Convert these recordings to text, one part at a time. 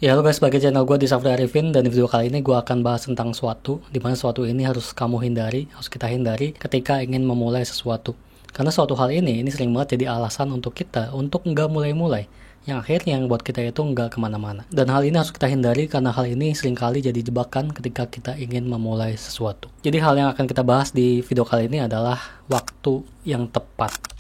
Ya, halo guys, sebagai channel gue di Safri Arifin, dan di video kali ini gue akan bahas tentang suatu, dimana suatu ini harus kamu hindari, harus kita hindari ketika ingin memulai sesuatu. Karena suatu hal ini sering banget jadi alasan untuk kita untuk nggak mulai-mulai, yang akhirnya yang buat kita itu nggak kemana-mana. Dan hal ini harus kita hindari karena hal ini seringkali jadi jebakan ketika kita ingin memulai sesuatu. Jadi hal yang akan kita bahas di video kali ini adalah waktu yang tepat.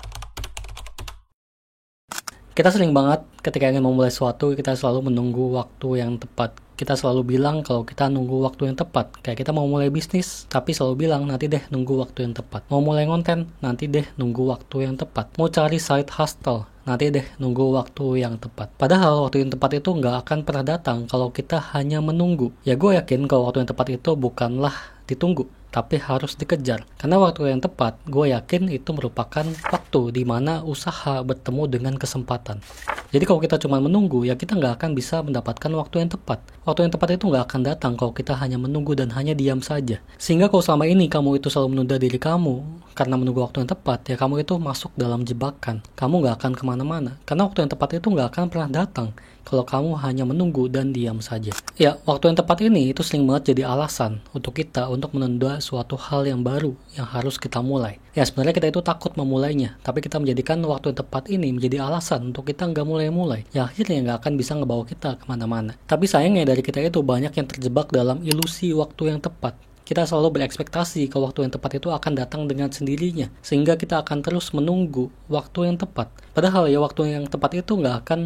Kita sering banget ketika ingin memulai sesuatu, kita selalu menunggu waktu yang tepat. Kita selalu bilang kalau kita nunggu waktu yang tepat. Kayak kita mau mulai bisnis, tapi selalu bilang nanti deh nunggu waktu yang tepat. Mau mulai konten, nanti deh nunggu waktu yang tepat. Mau cari side hustle, nanti deh nunggu waktu yang tepat. Padahal waktu yang tepat itu nggak akan pernah datang kalau kita hanya menunggu. Ya gue yakin kalau waktu yang tepat itu bukanlah ditunggu, tapi harus dikejar. Karena waktu yang tepat, gue yakin itu merupakan waktu di mana usaha bertemu dengan kesempatan. Jadi kalau kita cuma menunggu, ya kita nggak akan bisa mendapatkan waktu yang tepat. Waktu yang tepat itu nggak akan datang kalau kita hanya menunggu dan hanya diam saja. Sehingga kalau selama ini kamu itu selalu menunda diri kamu karena menunggu waktu yang tepat, ya kamu itu masuk dalam jebakan. Kamu nggak akan kemana-mana. Karena waktu yang tepat itu nggak akan pernah datang kalau kamu hanya menunggu dan diam saja. Ya, waktu yang tepat ini itu sering banget jadi alasan untuk kita untuk menunda suatu hal yang baru yang harus kita mulai. Ya, sebenarnya kita itu takut memulainya, tapi kita menjadikan waktu yang tepat ini menjadi alasan untuk kita nggak mulai-mulai. Ya, akhirnya nggak akan bisa ngebawa kita kemana-mana. Tapi sayangnya dari kita itu banyak yang terjebak dalam ilusi waktu yang tepat. Kita selalu berekspektasi kalau waktu yang tepat itu akan datang dengan sendirinya, sehingga kita akan terus menunggu waktu yang tepat. Padahal ya waktu yang tepat itu nggak akan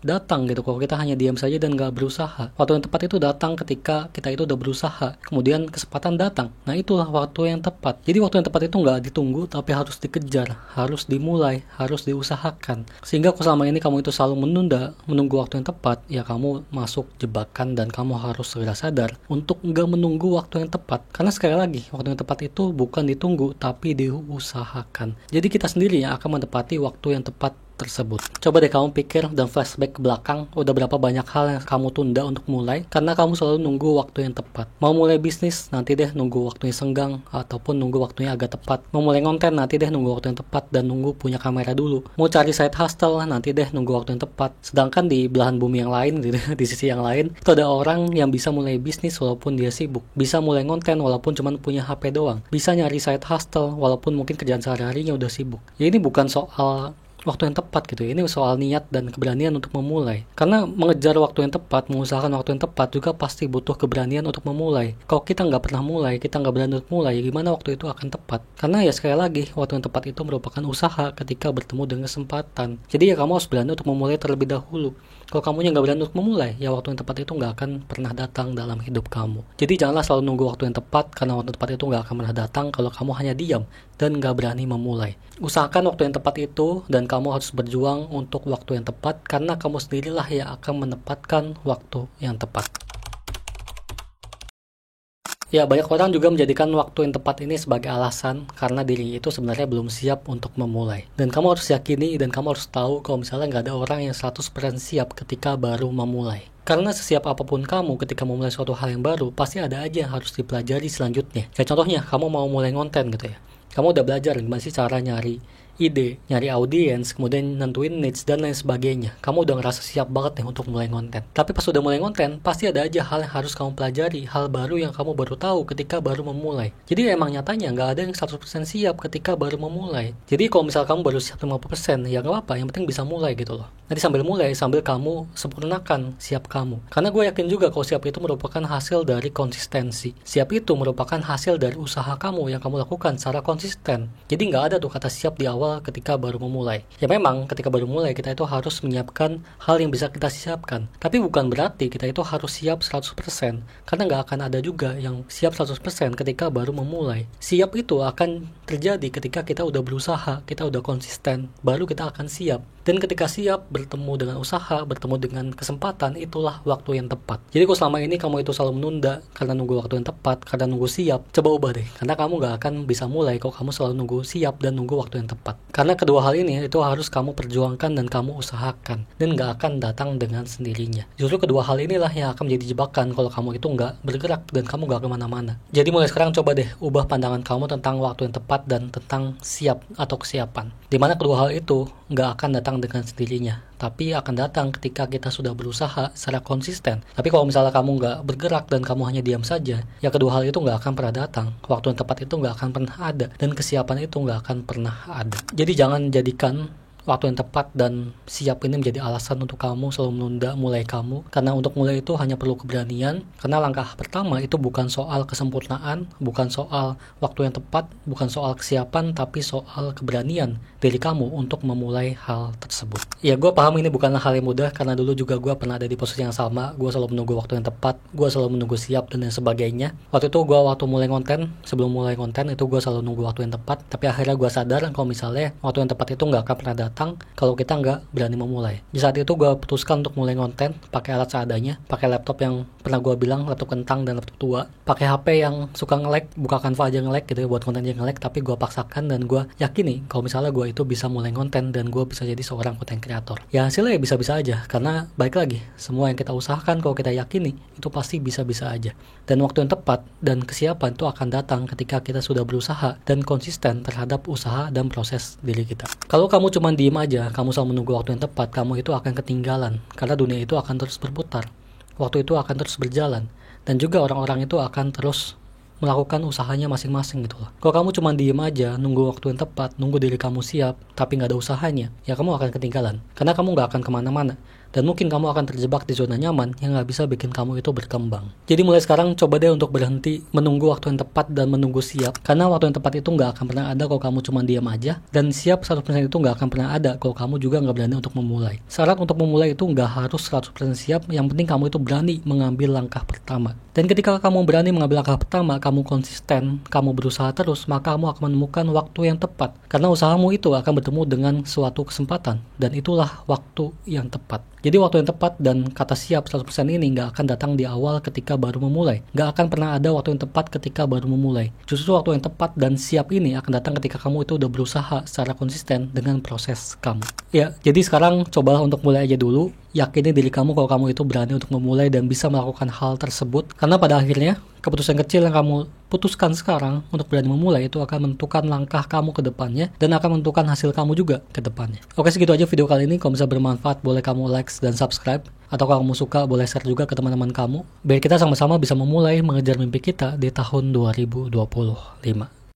datang gitu kalau kita hanya diam saja dan nggak berusaha. Waktu yang tepat itu datang ketika kita itu udah berusaha, kemudian kesempatan datang. Nah, itulah waktu yang tepat. Jadi waktu yang tepat itu nggak ditunggu, tapi harus dikejar, harus dimulai, harus diusahakan. Sehingga kalau selama ini kamu itu selalu menunggu waktu yang tepat, ya kamu masuk jebakan dan kamu harus segera sadar untuk nggak menunggu waktu yang tepat. Karena sekali lagi, waktu yang tepat itu bukan ditunggu, tapi diusahakan. Jadi kita sendiri yang akan menepati waktu yang tepat tersebut. Coba deh kamu pikir dan flashback ke belakang, udah berapa banyak hal yang kamu tunda untuk mulai karena kamu selalu nunggu waktu yang tepat. Mau mulai bisnis, nanti deh nunggu waktunya senggang ataupun nunggu waktunya agak tepat. Mau mulai konten, nanti deh nunggu waktu yang tepat dan nunggu punya kamera dulu. Mau cari side hustle, nanti deh nunggu waktu yang tepat. Sedangkan di belahan bumi yang lain, di sisi yang lain, itu ada orang yang bisa mulai bisnis walaupun dia sibuk. Bisa mulai konten walaupun cuma punya HP doang. Bisa nyari side hustle walaupun mungkin kerjaan sehari-harinya udah sibuk. Ya ini bukan soal waktu yang tepat gitu. Ini soal niat dan keberanian untuk memulai. Karena mengejar waktu yang tepat, mengusahakan waktu yang tepat juga pasti butuh keberanian untuk memulai. Kalau kita nggak pernah mulai, kita nggak berani untuk mulai, gimana waktu itu akan tepat? Karena ya sekali lagi, waktu yang tepat itu merupakan usaha ketika bertemu dengan kesempatan. Jadi ya kamu harus berani untuk memulai terlebih dahulu. Kalau kamunya nggak berani untuk memulai, ya waktu yang tepat itu nggak akan pernah datang dalam hidup kamu. Jadi janganlah selalu nunggu waktu yang tepat, karena waktu yang tepat itu nggak akan pernah datang kalau kamu hanya diam dan nggak berani memulai. Usahakan waktu yang tepat itu, dan kamu harus berjuang untuk waktu yang tepat, karena kamu sendirilah yang akan menempatkan waktu yang tepat. Ya, banyak orang juga menjadikan waktu yang tepat ini sebagai alasan karena dirinya itu sebenarnya belum siap untuk memulai. Dan kamu harus yakini dan kamu harus tahu kalau misalnya nggak ada orang yang 100% siap ketika baru memulai. Karena sesiap apapun kamu ketika memulai suatu hal yang baru, pasti ada aja yang harus dipelajari selanjutnya. Kayak contohnya, kamu mau mulai konten gitu ya. Kamu udah belajar gimana sih cara nyari ide, nyari audiens, kemudian nentuin niche dan lain sebagainya. Kamu udah ngerasa siap banget nih untuk mulai konten. Tapi pas udah mulai konten, pasti ada aja hal yang harus kamu pelajari, hal baru yang kamu baru tahu ketika baru memulai. Jadi emang nyatanya nggak ada yang 100% siap ketika baru memulai. Jadi kalau misal kamu baru siap 50%, ya nggak apa-apa, yang penting bisa mulai gitu loh. Nanti sambil mulai, sambil kamu sempurnakan siap kamu. Karena gue yakin juga kalau siap itu merupakan hasil dari konsistensi. Siap itu merupakan hasil dari usaha kamu yang kamu lakukan secara konsisten. Jadi nggak ada tuh kata siap di awal ketika baru memulai. Ya memang ketika baru mulai kita itu harus menyiapkan hal yang bisa kita siapkan. Tapi bukan berarti kita itu harus siap 100%. Karena nggak akan ada juga yang siap 100% ketika baru memulai. Siap itu akan terjadi ketika kita udah berusaha, kita udah konsisten, baru kita akan siap. Dan ketika siap bertemu dengan usaha, bertemu dengan kesempatan, itulah waktu yang tepat. Jadi kalau selama ini kamu itu selalu menunda karena nunggu waktu yang tepat, karena nunggu siap, coba ubah deh. Karena kamu gak akan bisa mulai kalau kamu selalu nunggu siap dan nunggu waktu yang tepat. Karena kedua hal ini itu harus kamu perjuangkan dan kamu usahakan. Dan gak akan datang dengan sendirinya. Justru kedua hal inilah yang akan menjadi jebakan kalau kamu itu gak bergerak dan kamu gak kemana-mana. Jadi mulai sekarang coba deh ubah pandangan kamu tentang waktu yang tepat dan tentang siap atau kesiapan. Dimana kedua hal itu gak akan datang dengan sendirinya. tapi akan datang ketika kita sudah berusaha secara konsisten. Tapi kalau misalnya kamu nggak bergerak dan kamu hanya diam saja, ya kedua hal itu nggak akan pernah datang. Waktu yang tepat itu nggak akan pernah ada, dan kesiapan itu nggak akan pernah ada. Jadi jangan jadikan waktu yang tepat dan siap ini menjadi alasan untuk kamu selalu menunda mulai kamu. Karena untuk mulai itu hanya perlu keberanian. Karena langkah pertama itu bukan soal kesempurnaan, bukan soal waktu yang tepat, bukan soal kesiapan, tapi soal keberanian diri kamu untuk memulai hal tersebut. Ya, gue paham ini bukanlah hal yang mudah, karena dulu juga gue pernah ada di posisi yang sama. Gue selalu menunggu waktu yang tepat, gue selalu menunggu siap dan lain sebagainya. Waktu itu gue mulai konten, sebelum mulai konten itu gue selalu nunggu waktu yang tepat. Tapi akhirnya gue sadar kalau misalnya waktu yang tepat itu nggak akan pernah datang kalau kita nggak berani memulai. Di saat itu gue putuskan untuk mulai konten pakai alat seadanya, pakai laptop yang pernah gue bilang laptop kentang dan laptop tua, pakai HP yang suka nge-lag, buka Canva aja nge-lag gitu ya, buat konten aja nge-lag, tapi gue paksakan dan gue yakini kalau misalnya gue itu bisa mulai konten dan gue bisa jadi seorang konten kreator. Ya hasilnya ya bisa-bisa aja, karena balik lagi, semua yang kita usahakan kalau kita yakini itu pasti bisa-bisa aja. Dan waktu yang tepat dan kesiapan itu akan datang ketika kita sudah berusaha dan konsisten terhadap usaha dan proses diri kita. Kalau kamu cuma diem aja, kamu selalu menunggu waktu yang tepat, kamu itu akan ketinggalan, karena dunia itu akan terus berputar, waktu itu akan terus berjalan, dan juga orang-orang itu akan terus melakukan usahanya masing-masing gitu loh. Kalau kamu cuma diem aja, nunggu waktu yang tepat, nunggu diri kamu siap, tapi nggak ada usahanya, ya kamu akan ketinggalan, karena kamu nggak akan kemana-mana. Dan mungkin kamu akan terjebak di zona nyaman yang nggak bisa bikin kamu itu berkembang. Jadi mulai sekarang coba deh untuk berhenti menunggu waktu yang tepat dan menunggu siap. Karena waktu yang tepat itu nggak akan pernah ada kalau kamu cuma diam aja. Dan siap 100% itu nggak akan pernah ada kalau kamu juga nggak berani untuk memulai. Syarat untuk memulai itu nggak harus 100% siap. Yang penting kamu itu berani mengambil langkah pertama. Dan ketika kamu berani mengambil langkah pertama, kamu konsisten, kamu berusaha terus, maka kamu akan menemukan waktu yang tepat. Karena usahamu itu akan bertemu dengan suatu kesempatan. Dan itulah waktu yang tepat. Jadi waktu yang tepat dan kata siap 100% ini nggak akan datang di awal ketika baru memulai. Nggak akan pernah ada waktu yang tepat ketika baru memulai. Justru waktu yang tepat dan siap ini akan datang ketika kamu itu udah berusaha secara konsisten dengan proses kamu. Ya, jadi sekarang cobalah untuk mulai aja dulu. Yakini diri kamu kalau kamu itu berani untuk memulai dan bisa melakukan hal tersebut. Karena pada akhirnya, keputusan kecil yang kamu putuskan sekarang untuk berani memulai itu akan menentukan langkah kamu ke depannya dan akan menentukan hasil kamu juga ke depannya. Oke, segitu aja video kali ini. Kalau bisa bermanfaat, boleh kamu like dan subscribe. Atau kalau kamu suka, boleh share juga ke teman-teman kamu. Biar kita sama-sama bisa memulai mengejar mimpi kita di tahun 2025.